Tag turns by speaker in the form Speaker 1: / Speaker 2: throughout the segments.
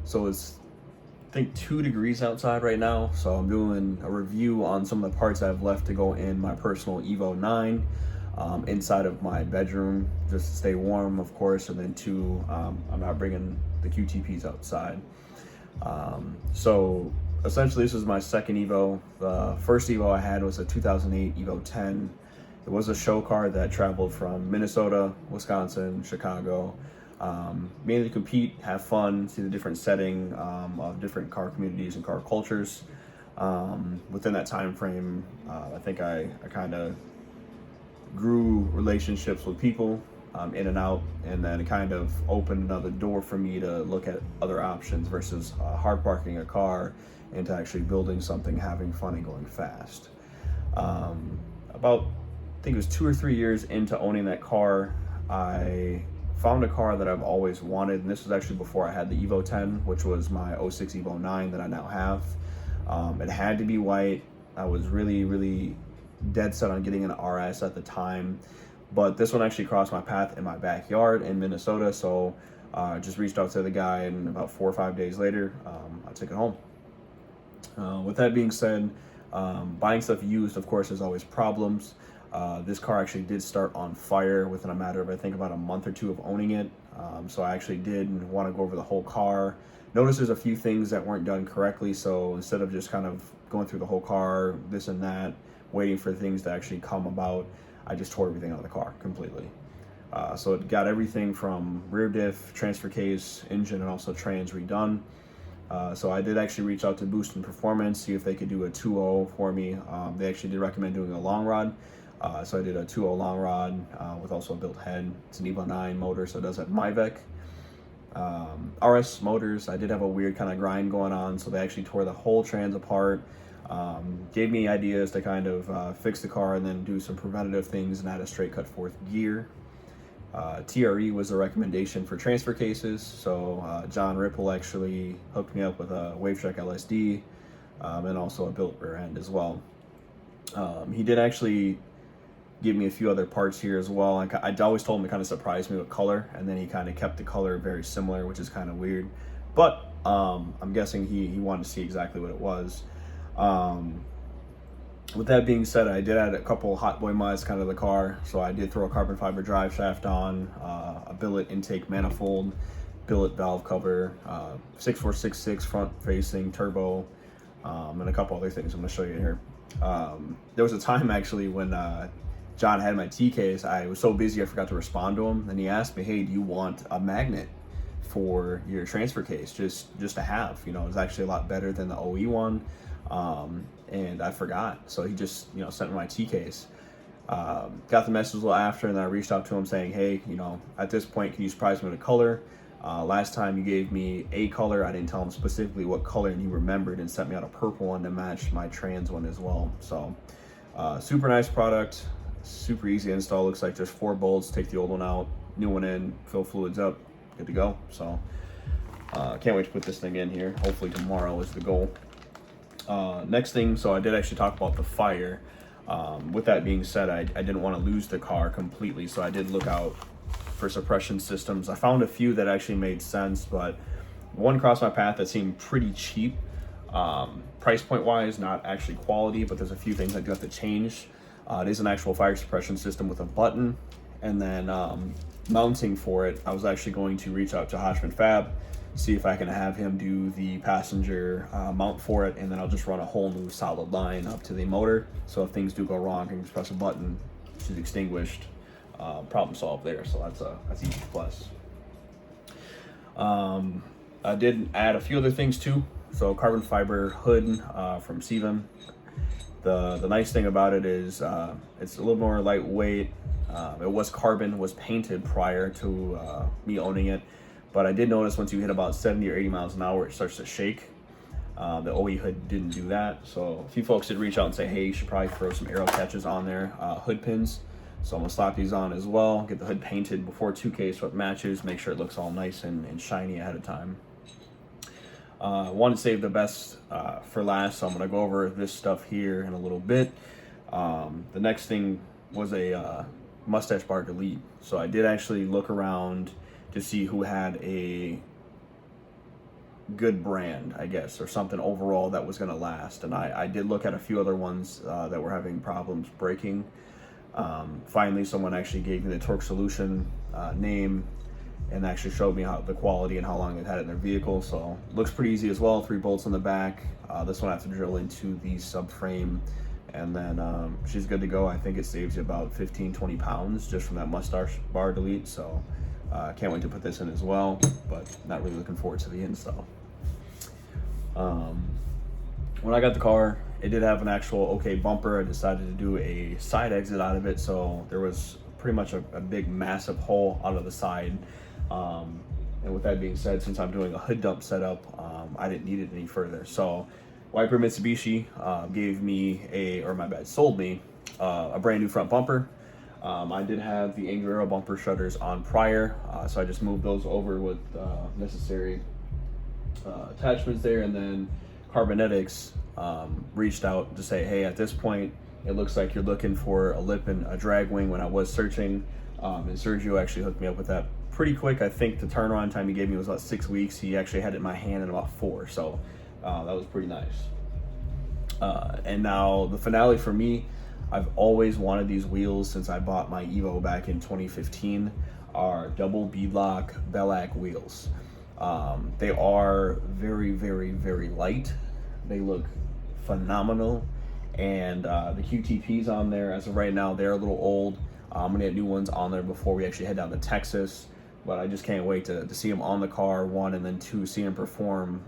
Speaker 1: So it's, I think, 2 degrees outside right now. So I'm doing a review on some of the parts I've left to go in my personal Evo 9 inside of my bedroom, just to stay warm, of course. And then 2, I'm not bringing the QTPs outside. So essentially this is my second Evo. The first Evo I had was a 2008 Evo 10. It was a show car that traveled from Minnesota, Wisconsin, Chicago, mainly to compete, have fun, see the different setting of different car communities and car cultures. Within that time frame, I think I kind of grew relationships with people in and out, and then it kind of opened another door for me to look at other options versus hard parking a car into actually building something, having fun, and going fast. About, I think it was 2 or 3 years into owning that car, I found a car that I've always wanted, and this was actually before I had the Evo 10, which was my '06 Evo 9 that I now have. It had to be white. I was really dead set on getting an RS at the time, but this one actually crossed my path in my backyard in Minnesota, so I just reached out to the guy, and about 4 or 5 days later, I took it home. With that being said, buying stuff used, of course, there's always problems. This car actually did start on fire within a matter of, I think, about a month or 2 of owning it. So I actually did want to go over the whole car. Notice there's a few things that weren't done correctly, so instead of just kind of going through the whole car, this and that, waiting for things to actually come about, I just tore everything out of the car completely. So it got everything from rear diff, transfer case, engine, and also trans redone. So I did actually reach out to Boost Performance, see if they could do a 2.0 for me. They actually did recommend doing a long rod. So I did a 2.0 long rod with also a built head. It's an Evo 9 motor, so it does have MyVec. RS motors, I did have a weird kind of grind going on, so they actually tore the whole trans apart. Gave me ideas to kind of fix the car and then do some preventative things and add a straight cut 4th gear. TRE was a recommendation for transfer cases, so John Ripple actually hooked me up with a WaveTrack LSD and also a built rear end as well. He did actually give me a few other parts here as well. I always told him to kind of surprise me with color, and then he kind of kept the color very similar, which is kind of weird. But I'm guessing he wanted to see exactly what it was. With that being said, I did add a couple hot boy mods kind of the car. So I did throw a carbon fiber drive shaft on, a billet intake manifold, billet valve cover, 6466 front facing turbo, and a couple other things I'm going to show you here. There was a time actually when John had my T case. I was so busy I forgot to respond to him, and he asked me, "Hey, do you want a magnet for your transfer case just to have?" You know, it's actually a lot better than the OE one. And I forgot, so he just sent me my T case. Got the message a little after, and then I reached out to him saying, "Hey, at this point, can you surprise me with a color? Last time you gave me a color, I didn't tell him specifically what color, and he remembered and sent me out a purple one to match my trans one as well." So super nice product, super easy to install. Looks like there's 4 bolts. Take the old one out, new one in, fill fluids up, good to go. So can't wait to put this thing in here. Hopefully tomorrow is the goal. Next thing, so I did actually talk about the fire. With that being said, I didn't want to lose the car completely, so I did look out for suppression systems. I found a few that actually made sense, but one crossed my path that seemed pretty cheap. Price point wise, not actually quality, but there's a few things I do have to change. It is an actual fire suppression system with a button, and then mounting for it, I was actually going to reach out to Hodgman Fab, see if I can have him do the passenger mount for it, and then I'll just run a whole new solid line up to the motor. So if things do go wrong, I can just press a button, she's extinguished, problem solved there. So that's easy plus. I did add a few other things too. So carbon fiber hood from Sevin. The nice thing about it is it's a little more lightweight. It was carbon, was painted prior to me owning it. But I did notice once you hit about 70 or 80 miles an hour, it starts to shake. The OE hood didn't do that. So a few folks did reach out and say, "Hey, you should probably throw some arrow catches on there, hood pins." So I'm gonna slap these on as well, get the hood painted before 2K so it matches, make sure it looks all nice and shiny ahead of time. Want to save the best for last, so I'm gonna go over this stuff here in a little bit. The next thing was a Mustache Bar Delete. So I did actually look around to see who had a good brand, I guess, or something overall that was going to last. And I did look at a few other ones that were having problems breaking. Finally, someone actually gave me the Torque Solution name and actually showed me how the quality and how long they've had it in their vehicle. So looks pretty easy as well. 3 bolts on the back. This one I have to drill into the subframe, and then she's good to go. I think it saves you about 15-20 pounds just from that Mustache Bar Delete. So can't wait to put this in as well, but not really looking forward to the install. When I got the car, it did have an actual okay bumper. I decided to do a side exit out of it, so there was pretty much a big massive hole out of the side. And with that being said, since I'm doing a hood dump setup, I didn't need it any further. So Wiper Mitsubishi sold me a brand new front bumper. I did have the Angry Arrow bumper shutters on prior, so I just moved those over with necessary attachments there, and then Carbonetics reached out to say, hey, at this point, it looks like you're looking for a lip and a drag wing when I was searching, and Sergio actually hooked me up with that pretty quick. I think the turnaround time he gave me was about 6 weeks. He actually had it in my hand in about 4, so that was pretty nice. And now the finale for me, I've always wanted these wheels since I bought my Evo back in 2015, are double beadlock Bellac wheels. They are very, very, very light. They look phenomenal. And the QTPs on there, as of right now, they're a little old. I'm gonna get new ones on there before we actually head down to Texas. But I just can't wait to see them on the car, 1, and then 2, see them perform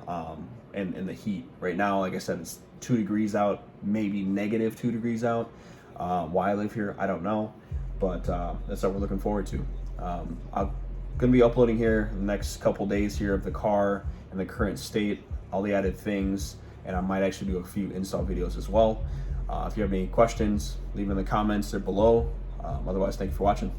Speaker 1: in the heat. Right now, like I said, it's 2 degrees out, maybe negative 2 degrees out. Why I live here, I don't know. But that's what we're looking forward to. I'm gonna be uploading here the next couple days here of the car and the current state, all the added things, and I might actually do a few install videos as well. If you have any questions, leave them in the comments there below. Otherwise, thank you for watching.